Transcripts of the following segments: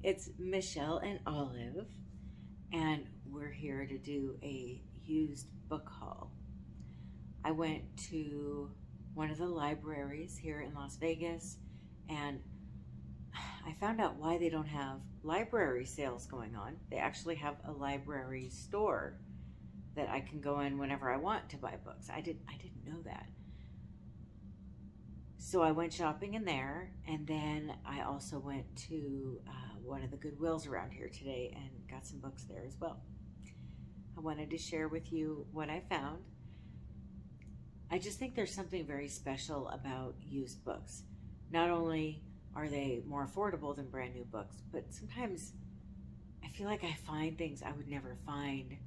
It's Michelle and Olive, and we're here to do a used book haul. I went to one of the libraries here in Las Vegas, and I found out why they don't have library sales going on. They actually have a library store that I can go in whenever I want to buy books. I didn't know that. So I went shopping in there, and then I also went to one of the Goodwills around here today and got some books there as well. I wanted to share with you what I found. I just think there's something very special about used books. Not only are they more affordable than brand new books, but sometimes I feel like I find things I would never find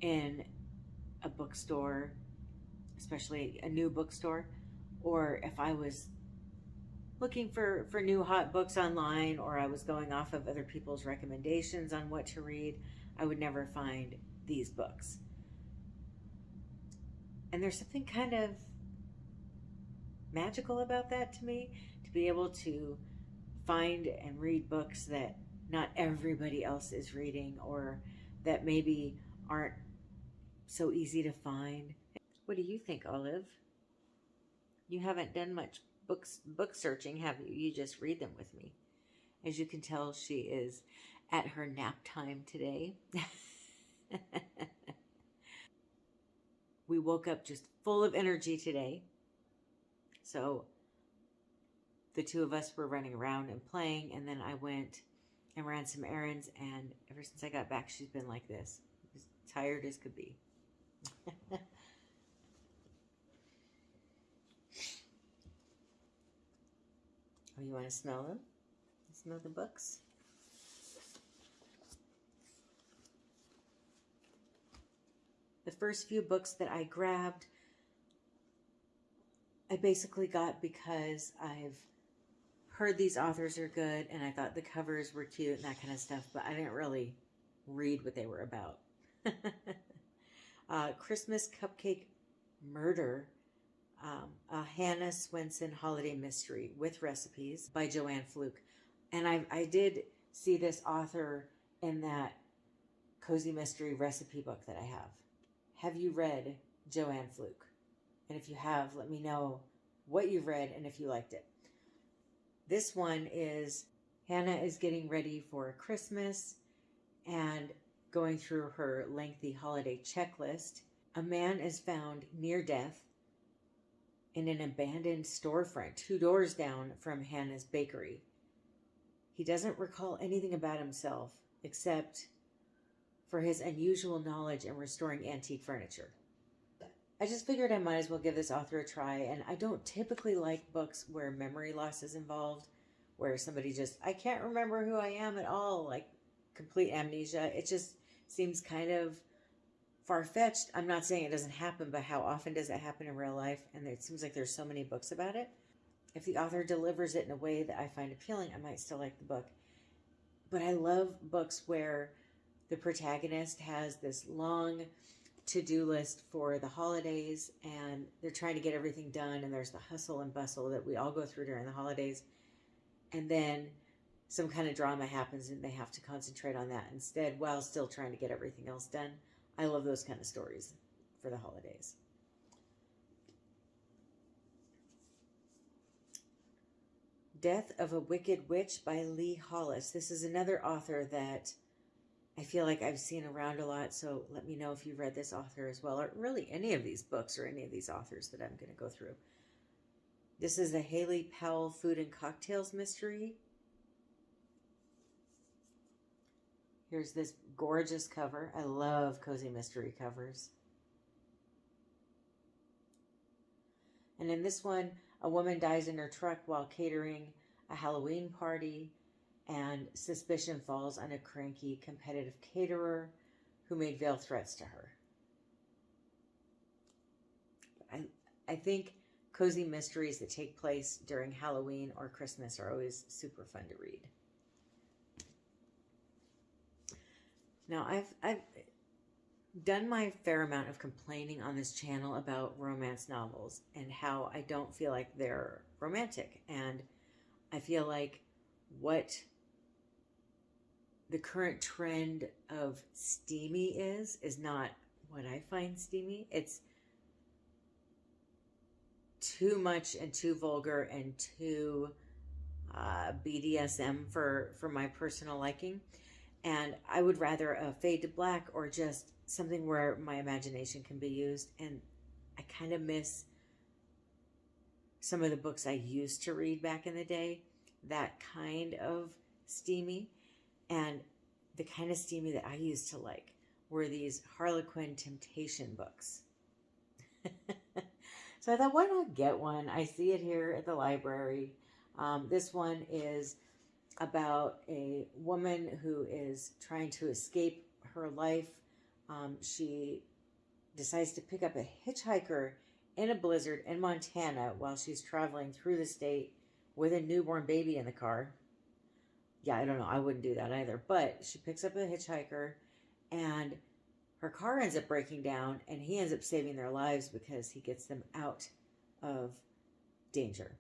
in a bookstore, especially a new bookstore, or if I was looking for new hot books online, or I was going off of other people's recommendations on what to read, I would never find these books. And there's something kind of magical about that to me, to be able to find and read books that not everybody else is reading, or that maybe aren't so easy to find. What do you think, Olive? You haven't done much book searching, have you? You just read them with me. As you can tell, she is at her nap time today. We woke up just full of energy today. So the two of us were running around and playing, and then I went and ran some errands, and ever since I got back, she's been like this, as tired as could be. Oh, you want to smell them? Smell the books? The first few books that I grabbed, I basically got because I've heard these authors are good, and I thought the covers were cute and that kind of stuff, but I didn't really read what they were about. Christmas Cupcake Murder, a Hannah Swenson holiday mystery with recipes by Joanne Fluke. And I did see this author in that cozy mystery recipe book that I have. Have you read Joanne Fluke? And if you have, let me know what you've read and if you liked it. This one is Hannah is getting ready for Christmas and going through her lengthy holiday checklist. A man is found near death in an abandoned storefront 2 doors down from Hannah's bakery. He doesn't recall anything about himself except for his unusual knowledge in restoring antique furniture. I just figured I might as well give this author a try, and I don't typically like books where memory loss is involved, where somebody just, I can't remember who I am at all, like complete amnesia. It just seems kind of far-fetched. I'm not saying it doesn't happen, but how often does it happen in real life? And it seems like there's so many books about it. If the author delivers it in a way that I find appealing, I might still like the book. But I love books where the protagonist has this long to-do list for the holidays, and they're trying to get everything done, and there's the hustle and bustle that we all go through during the holidays. And then some kind of drama happens, and they have to concentrate on that instead while still trying to get everything else done. I love those kind of stories for the holidays. Death of a Wicked Witch by Hollis. This is another author that I feel like I've seen around a lot, so let me know if you've read this author as well, or really any of these books or any of these authors that I'm going to go through. This is the Hayley Powell Food and Cocktails mystery. Here's this gorgeous cover. I love cozy mystery covers. And in this one, a woman dies in her truck while catering a Halloween party, and suspicion falls on a cranky, competitive caterer who made veiled threats to her. I think cozy mysteries that take place during Halloween or Christmas are always super fun to read. Now, I've done my fair amount of complaining on this channel about romance novels and how I don't feel like they're romantic. And I feel like what the current trend of steamy is not what I find steamy. It's too much and too vulgar and too BDSM for my personal liking. And I would rather a fade to black or just something where my imagination can be used. And I kind of miss some of the books I used to read back in the day, that kind of steamy. And the kind of steamy that I used to like were these Harlequin temptation books. So I thought, why not get one? I see it here at the library. This one is about a woman who is trying to escape her life. She decides to pick up a hitchhiker in a blizzard in Montana while she's traveling through the state with a newborn baby in the car. Yeah, I don't know. I wouldn't do that either. But she picks up a hitchhiker and her car ends up breaking down and he ends up saving their lives because he gets them out of danger.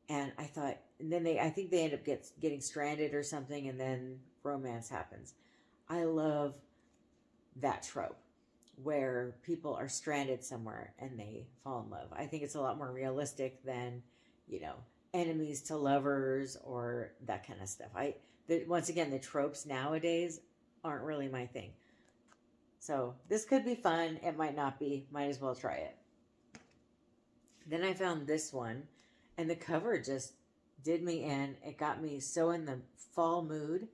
And I thought, and then I think they end up getting stranded or something, and then romance happens. I love that trope where people are stranded somewhere and they fall in love. I think it's a lot more realistic than, enemies to lovers or that kind of stuff. Once again, the tropes nowadays aren't really my thing. So this could be fun. It might not be. Might as well try it. Then I found this one, and the cover just did me in. It got me so in the fall mood.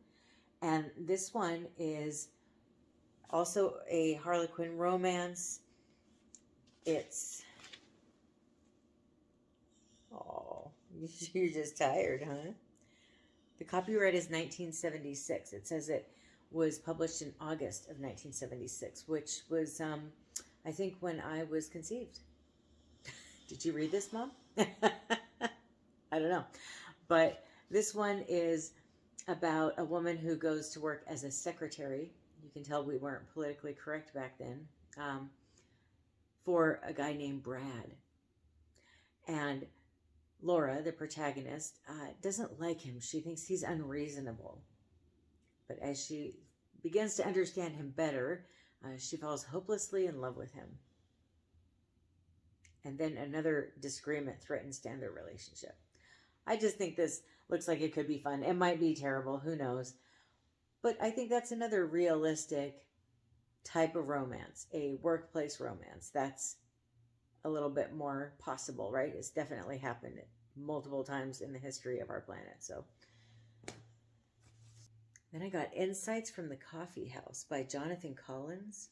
And this one is also a Harlequin romance. You're just tired, huh? The copyright is 1976. It says it was published in August of 1976, which was, I think, when I was conceived. Did you read this, Mom? I don't know. But this one is about a woman who goes to work as a secretary. You can tell we weren't politically correct back then. For a guy named Brad. And Laura, the protagonist, doesn't like him. She thinks he's unreasonable. But as she begins to understand him better, she falls hopelessly in love with him. And then another disagreement threatens to end their relationship. I just think this looks like it could be fun. It might be terrible. Who knows? But I think that's another realistic type of romance, a workplace romance. That's a little bit more possible, right? It's definitely happened multiple times in the history of our planet. So then I got Insights from the Coffee House by Jonathan Collins.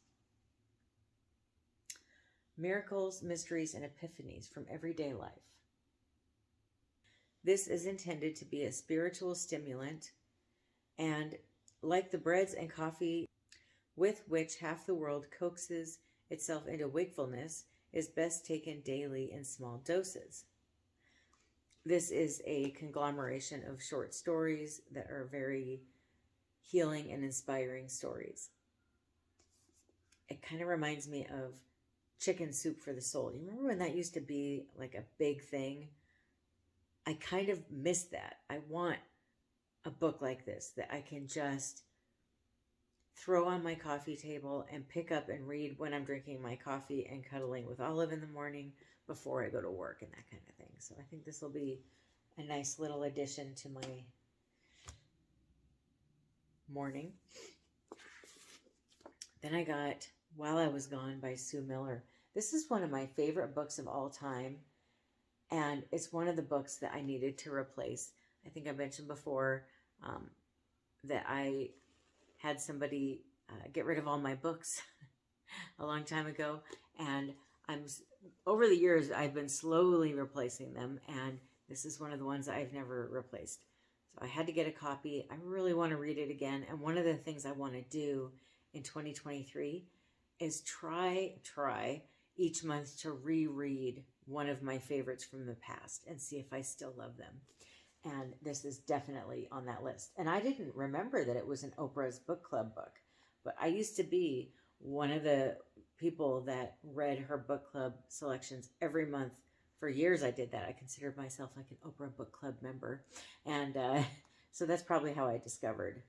Miracles, Mysteries, and Epiphanies from Everyday Life. This is intended to be a spiritual stimulant, and like the breads and coffee with which half the world coaxes itself into wakefulness, is best taken daily in small doses. This is a conglomeration of short stories that are very healing and inspiring stories. It kind of reminds me of Chicken Soup for the Soul. You remember when that used to be like a big thing? I kind of miss that. I want a book like this that I can just throw on my coffee table and pick up and read when I'm drinking my coffee and cuddling with Olive in the morning before I go to work and that kind of thing. So I think this will be a nice little addition to my morning. Then I got While I Was Gone by Sue Miller. This is one of my favorite books of all time, and it's one of the books that I needed to replace. I think I mentioned before that I had somebody get rid of all my books a long time ago, and over the years I've been slowly replacing them, and this is one of the ones I've never replaced. So I had to get a copy. I really want to read it again, and one of the things I want to do in 2023 is try each month to reread one of my favorites from the past and see if I still love them. And this is definitely on that list. And I didn't remember that it was an Oprah's book club book, but I used to be one of the people that read her book club selections every month. For years I did that. I considered myself like an Oprah book club member. And so that's probably how I discovered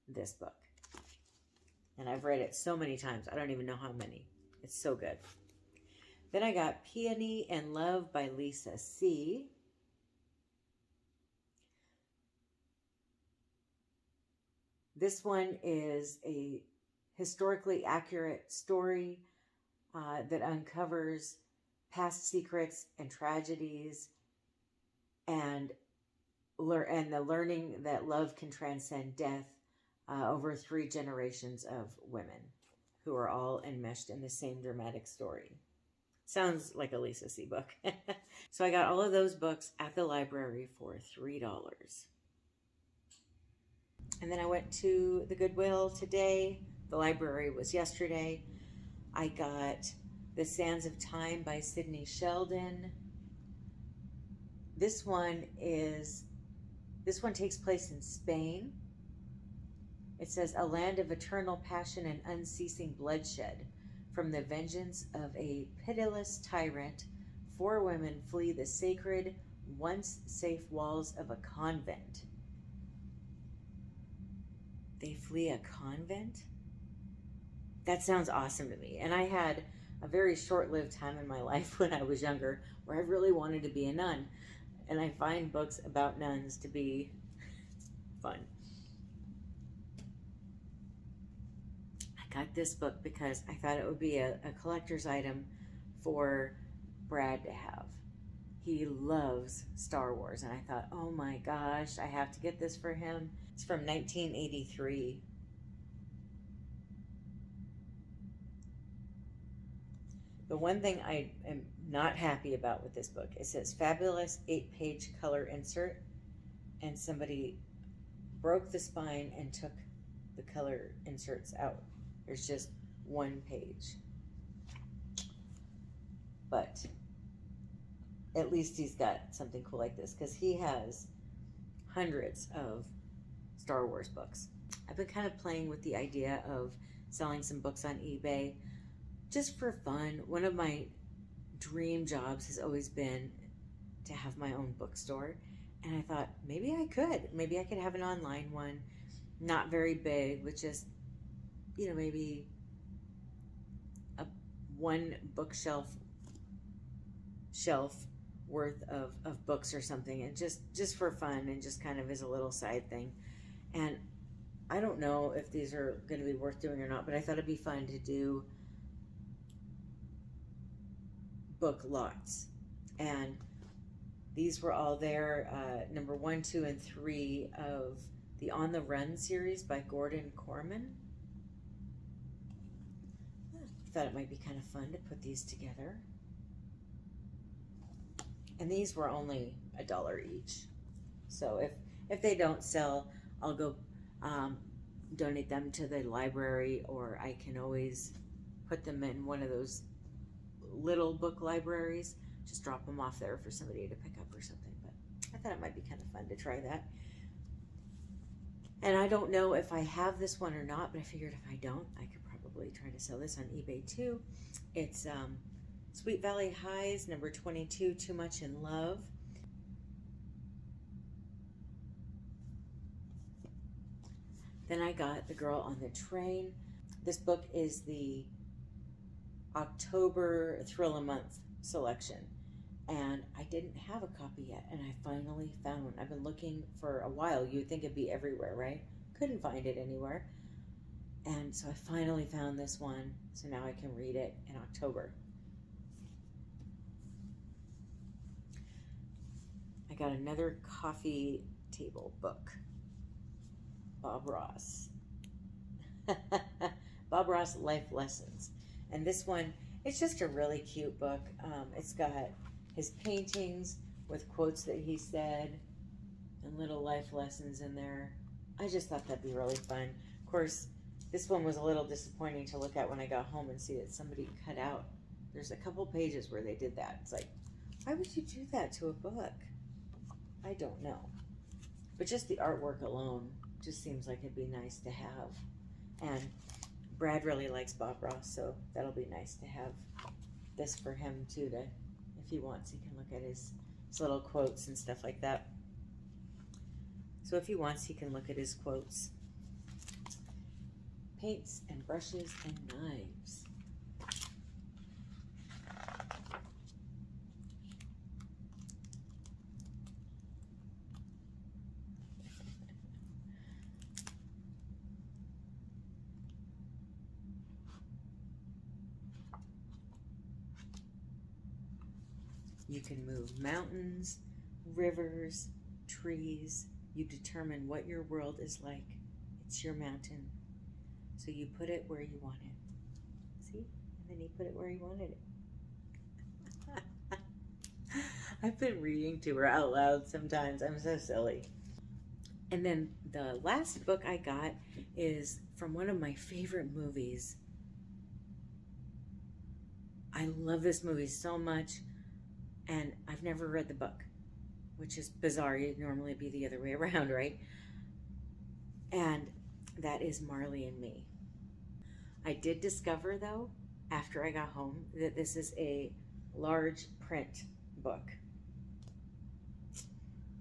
this book. And I've read it so many times. I don't even know how many. It's so good. Then I got Peony and Love by Lisa C. This one is a historically accurate story that uncovers past secrets and tragedies and the learning that love can transcend death over 3 generations of women who are all enmeshed in the same dramatic story. Sounds like a Lisa C book. So I got all of those books at the library for $3. And then I went to the Goodwill today. The library was yesterday. I got The Sands of Time by Sidney Sheldon. This one takes place in Spain. It says, a land of eternal passion and unceasing bloodshed. From the vengeance of a pitiless tyrant, 4 women flee the sacred, once safe walls of a convent. They flee a convent? That sounds awesome to me. And I had a very short-lived time in my life when I was younger where I really wanted to be a nun. And I find books about nuns to be fun. I got this book because I thought it would be a collector's item for Brad to have. He loves Star Wars, and I thought, oh my gosh, I have to get this for him. It's from 1983. The one thing I am not happy about with this book, it says fabulous 8-page color insert, and somebody broke the spine and took the color inserts out. There's just 1 page. But at least he's got something cool like this, because he has hundreds of Star Wars books. I've been kind of playing with the idea of selling some books on eBay just for fun. One of my dream jobs has always been to have my own bookstore, and I thought maybe I could have an online one, not very big, with just, you know, maybe a 1 bookshelf worth of books or something, and just for fun and just kind of as a little side thing. And I don't know if these are going to be worth doing or not, but I thought it'd be fun to do book lots. And these were all there, number 1, 2, and 3 of the On the Run series by Korman. I thought it might be kind of fun to put these together. And these were only $1 each. So if they don't sell, I'll go donate them to the library, or I can always put them in one of those little book libraries. Just drop them off there for somebody to pick up or something. But I thought it might be kind of fun to try that. And I don't know if I have this one or not, but I figured if I don't, I could probably try to sell this on eBay too. It's Sweet Valley Highs, number 22, Too Much in Love. Then I got The Girl on the Train. This book is the October Thrill a Month selection, and I didn't have a copy yet, and I finally found one. I've been looking for a while. You'd think it'd be everywhere, right? Couldn't find it anywhere. And so I finally found this one, so now I can read it in October. I got another coffee table book. Bob Ross. Bob Ross Life Lessons. And this one, it's just a really cute book. It's got his paintings with quotes that he said and little life lessons in there. I just thought that'd be really fun. Of course, this one was a little disappointing to look at when I got home and see that somebody cut out. There's a couple pages where they did that. It's like, why would you do that to a book? I don't know. But just the artwork alone just seems like it'd be nice to have. And Brad really likes Bob Ross, so that'll be nice to have this for him too, to, if he wants, he can look at his little quotes and stuff like that. So if he wants, he can look at his quotes. paints and brushes and knives. You can move mountains, rivers, trees. You determine what your world is like. It's your mountain. So you put it where you want it. See? And then you put it where you wanted it. I've been reading to her out loud sometimes. I'm so silly. And then the last book I got is from one of my favorite movies. I love this movie so much. And I've never read the book, which is bizarre. It'd normally be the other way around, right? And that is Marley and Me. I did discover, though, after I got home, that this is a large print book.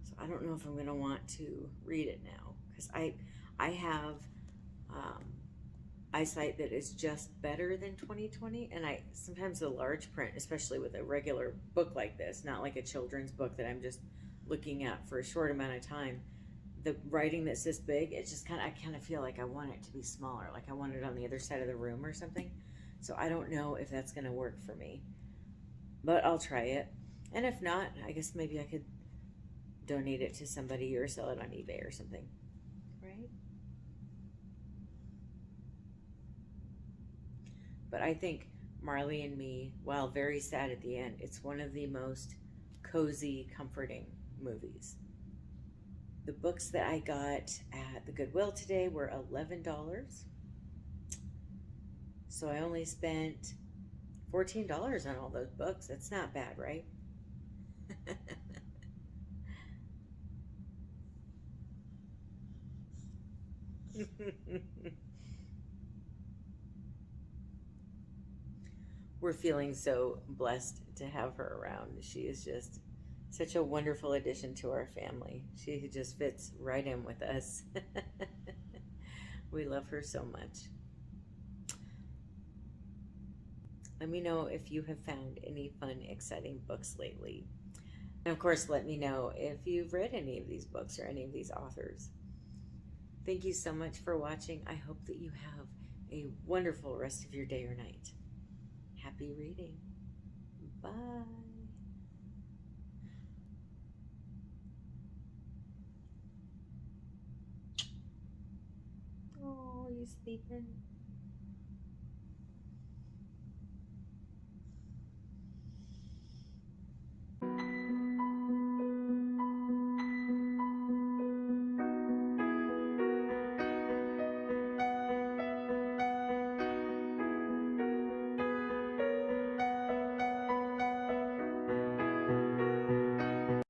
So I don't know if I'm going to want to read it now, because I have eyesight that is just better than 20/20, and I sometimes the large print, especially with a regular book like this, not like a children's book that I'm just looking at for a short amount of time, the writing that's this big, it's just I kind of feel like I want it to be smaller, like I want it on the other side of the room or something. So I don't know if that's going to work for me, but I'll try it. And if not, I guess maybe I could donate it to somebody or sell it on eBay or something, right? But I think Marley and Me, while very sad at the end, it's one of the most cozy, comforting movies. The books that I got at the Goodwill today were $11. So I only spent $14 on all those books. That's not bad, right? We're feeling so blessed to have her around. She is just such a wonderful addition to our family. She just fits right in with us. We love her so much. Let me know if you have found any fun, exciting books lately. And of course, let me know if you've read any of these books or any of these authors. Thank you so much for watching. I hope that you have a wonderful rest of your day or night. Happy reading. Bye. Oh, you sleeping?